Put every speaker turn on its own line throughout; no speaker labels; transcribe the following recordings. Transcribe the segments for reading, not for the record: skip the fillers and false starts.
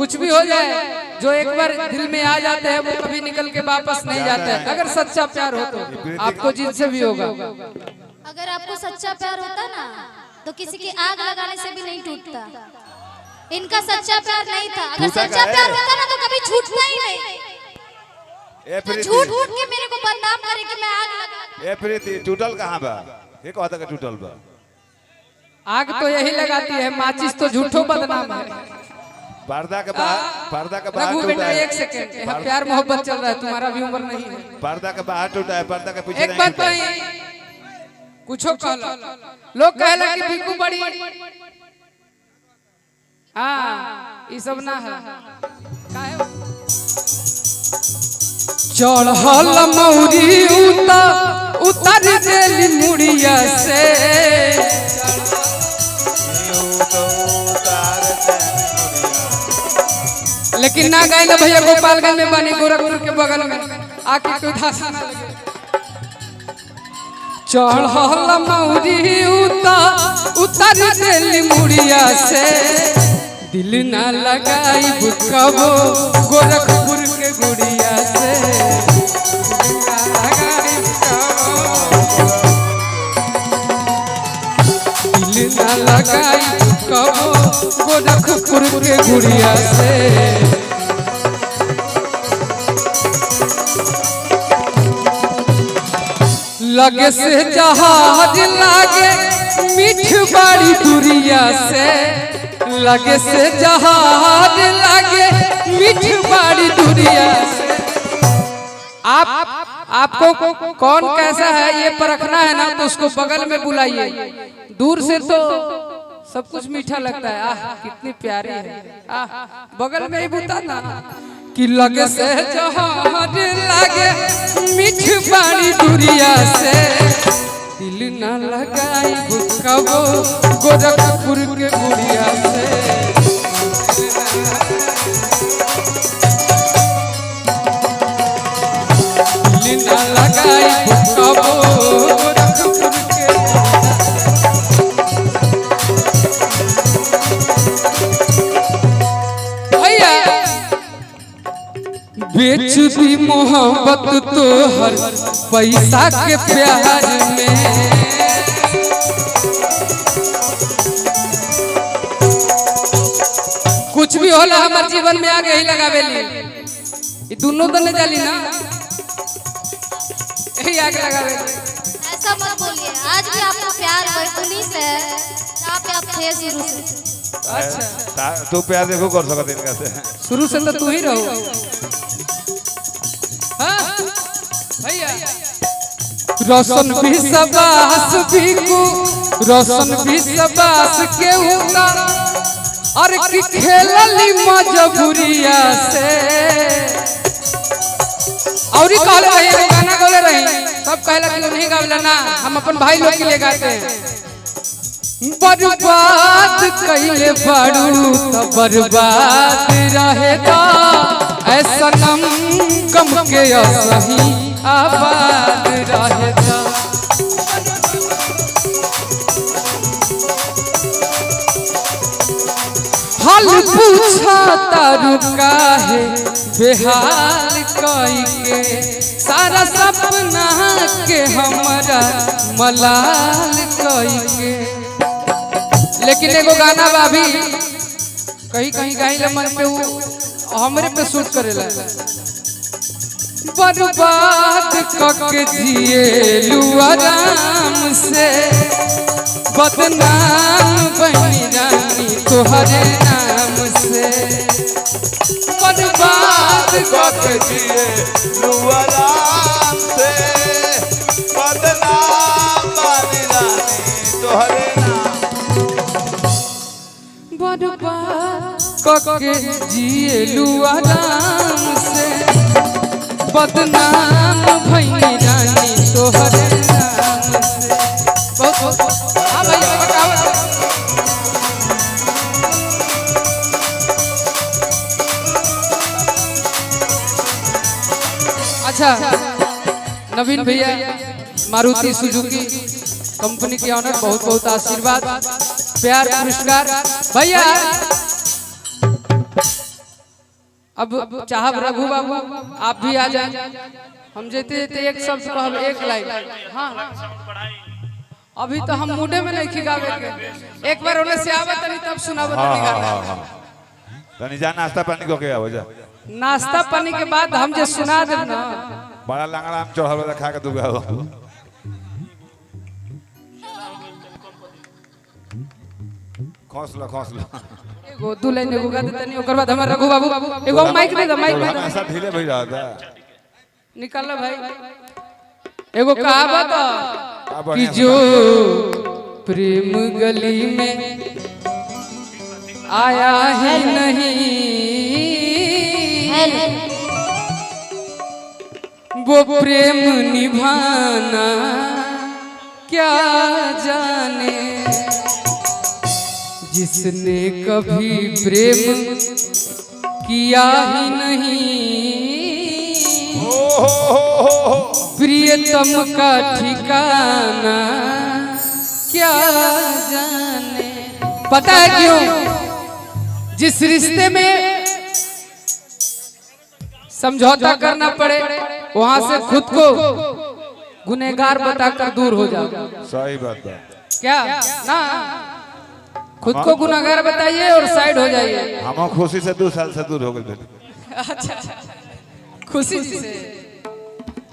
कुछ भी हो जाए, जो एक बार दिल में आ जाते हैं वो कभी निकल के वापस नहीं जाते हैं। अगर सच्चा प्यार हो तो आपको जिनसे भी होगा।
अगर आपको सच्चा प्यार होता ना तो किसी की आग लगाने से भी नहीं टूटता। इनका सच्चा प्यार नहीं था। अगर सच्चा प्यार होता ना तो कभी छूटता ही नहीं। तो झूठ झूठ के मेरे को बदनाम करे कि मैं आग लगा।
ए प्रीति टूटल कहां बा? ये कहता कि टूटल बा।
आग तो यही लगाती है, माचिस तो झूठो बदनाम है।
पर्दा के बाहर
रघु
टूटा
बेटा
है।
एक सेकंड, यहाँ प्यार मोहब्बत चल रहा है, तुम्हारा भी उम्र नहीं है।
पर्दा के बाहर टूटा है, पर्दा के पीछे
एक बात नहीं, कुछो कहला लोग कहला कि भिक्कू बड़ी, हाँ ये सब ना है। चढ़ल मौरी उतर देली मुड़िया से, लेकिन ना गए ना भैया गोपालगंज में बनी गोरखपुर के बगल में आके कोई धासा ना लगे। चढ़ल मौरी उतर देली मुड़िया से, दिल ना लगाई कबो गोरखपुर के गुड़िया से, दिल ना लगाई कबो गोरखपुर के गुड़िया से। लगे से जहाज लागे मीठ बाड़ी दुरिया से, लगे से जहाज लागे मीठ बाड़ी दुरिया से। आपको कौन कैसा है ये परखना है ना तो उसको बगल में बुलाइए। दूर से तो सब कुछ मीठा लगता है, आह कितनी प्यारी है, आह बगल में ही बुता ना कि लगे से जहाज लागे मीठ बाड़ी दुरिया से, दिल न लगाई कबो गोरखपुर के गुड़िया से। दिल न लगाई कबो गोरखपुर के भैया। बेच दी मोहब्बत तो हर पैसा के प्यार में, कुछ भी होला हमारे जीवन में आगे ही लगावेली। ये दोनों तो नहीं जाली ना, यही आगे लगावेली।
ऐसा मत बोलिए, आज भी आपको प्यार वही से है जहाँ पे आप थे शुरू से।
अच्छा तू प्यार देखो कर सकत इनका से,
शुरू से तो तू ही रहो। हाँ भैया रोशन भी सबास भिक्कू, रोशन भी सबास के होगा और कि खेलली मजबूरिया से। और कहले रही गाना गौले रही, सब कहला कि नहीं गावला ना, हम अपन भाई लोग के लिए गाते हैं। बर्बाद कइले बाड़ू तो बर्बाद रहेगा, ऐसा नम कम के सही आबाद रहेगा। हाल पूछा तारू काहे बेहाल कई के, सारा सपना के हमारा मलाल कई के। लेकिन एगो गाना बा भी कहीं कहीं गाइले मन पे वो हमरे पे शूट करेला। बर्बाद करके जिए आराम से, बदनाम बनी रानी तोहरे नाम से। बर्बाद
करके जिए आराम से, बदनाम बनी रानी तोहरे नाम।
बर्बाद करके जिए आराम से, बदनाम भई रानी तोहरे नाम से। बहुत हाँ भैया बताओ। अच्छा नवीन भैया मारुति सुजुकी कंपनी के ऑनर, बहुत बहुत आशीर्वाद प्यार पुरस्कार। भैया अब चाहब रघु बाबू आप भी आ जाए, हम जेते जेते एक शब्द कहब एक लाइन। हाँ अभी तो हम मूडे में नहीं खिगावे के, एक बार उन्हें से आवत तनी तब सुनावत तनी गाना।
तनी जा नाश्ता पानी को के आवो जा।
नाश्ता पानी के बाद हम जे सुना देब ना
बड़ा लंगड़ा हम चढ़ल खा के दुगा खौसला खौसला
एगो दू लाइन एगो गा दे तनी, ओकर बाद हमर रघु बाबू एगो माइक दे, माइक दे
हमेशा ढीले भई रहा था।
निकाल भाई। एगो कहावत कि जो प्रेम गली में आया ही नहीं वो प्रेम निभाना क्या जाने, जिसने कभी प्रेम किया ही नहीं प्रियतम का ठिकाना क्या जाने। पता है क्यों? जिस रिश्ते में समझौता करना पड़े वहां से खुद को गुनहगार बताकर दूर हो जाओ।
सही बात है
क्या ना, खुद को गुनहगार बताइए और साइड हो जाइए।
हम खुशी से 2 साल से दूर हो गए।
अच्छा खुशी से,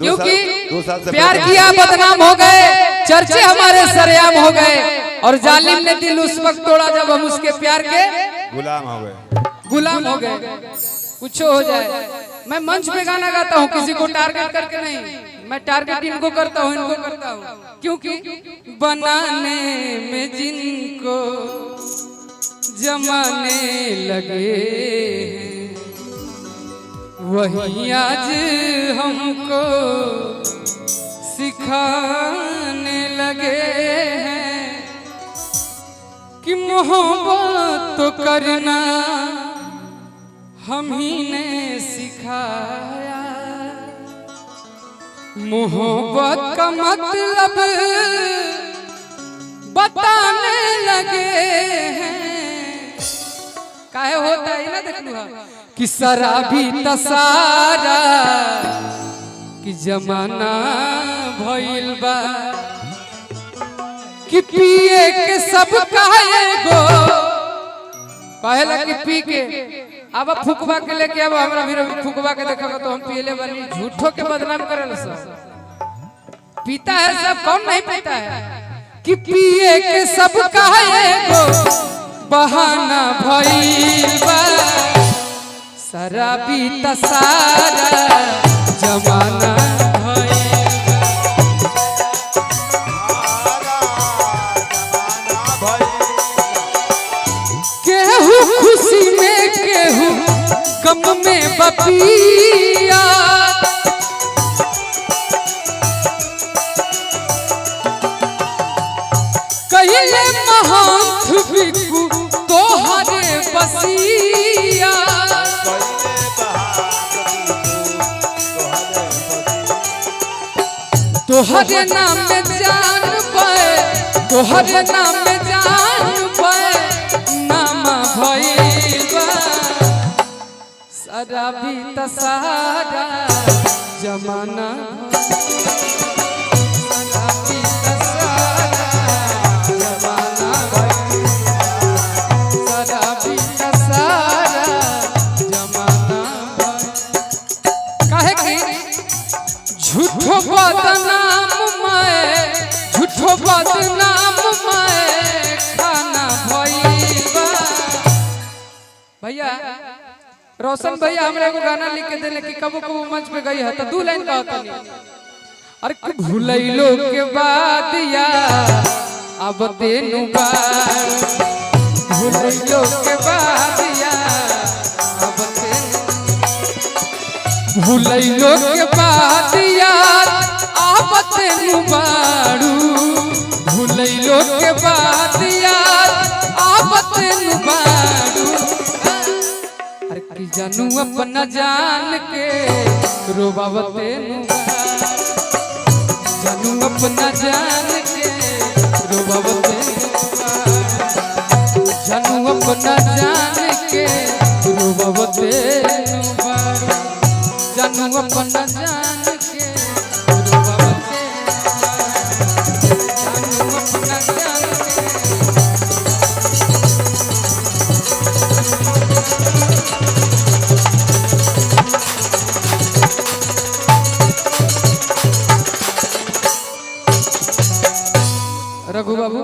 2
क्योंकि
साल से
प्यार किया बदनाम हो गए, चर्चे हमारे सरेआम हो गए और जालिम ने दिल उस वक्त तोड़ा जब हम उसके प्यार के
गुलाम हो गए।
गुलाम हो गए। कुछ हो जाए, मैं मंच पे गाना गाता हूँ किसी को टारगेट करके नहीं, मैं टारगेट इनको करता हूँ, इनको करता हूँ, क्योंकि बनाने में जिनको जमाने लगे वही आज हमको सिखाने लगे हैं कि मोहब्बत तो करना हम ही ने सिखाया, मोहब्बत का मतलब बताने लगे हैं। काहे होता है ना, देख लू कि शराबी तसारा कि जमाना भइल बा कि पिए के सब कहेगो कहेला कि पी के अब फुकवा के लेके अब हमरा भी फुकवा के देखा तो हम पियले वाली झूठो के बदनाम करल सब। पीता है सब, कौन नहीं पीता है कि पिए के सब कहेगो बहाना भइल बा शराबी तसारा जमाना केहू खुशी में केहू गम में बपिया, कहिले महंत बिकू तोहरे बसिया, तोहरे नाम में जान पाए, तोहरे नाम में जान पाए नामा भइबा शराबी तसारा जमाना, शराबी तसारा जमाना, शराबी तसारा जमाना। काहे कि झूठो बदनाम मैं, झूठो बदनाम मैं खाना भइबा। भैया रोशन भैया हमरा एगो गाना लिख के देले कि कबो कबो मंच पे गई है तो 2 लाइन कहता नहीं, अरे भूलैलो के बाद या अब तेनु बार, भूलैलो के बाद या अब तेनु, भूलैलो के बाद या अब तेनु बारू, भूलैलो के बाद या अब तेनु बारू। जानू अपना जान के रोबावते जानू अपना जान के रोबावते, जानू अपना जान के रोबावते। रघु बाबू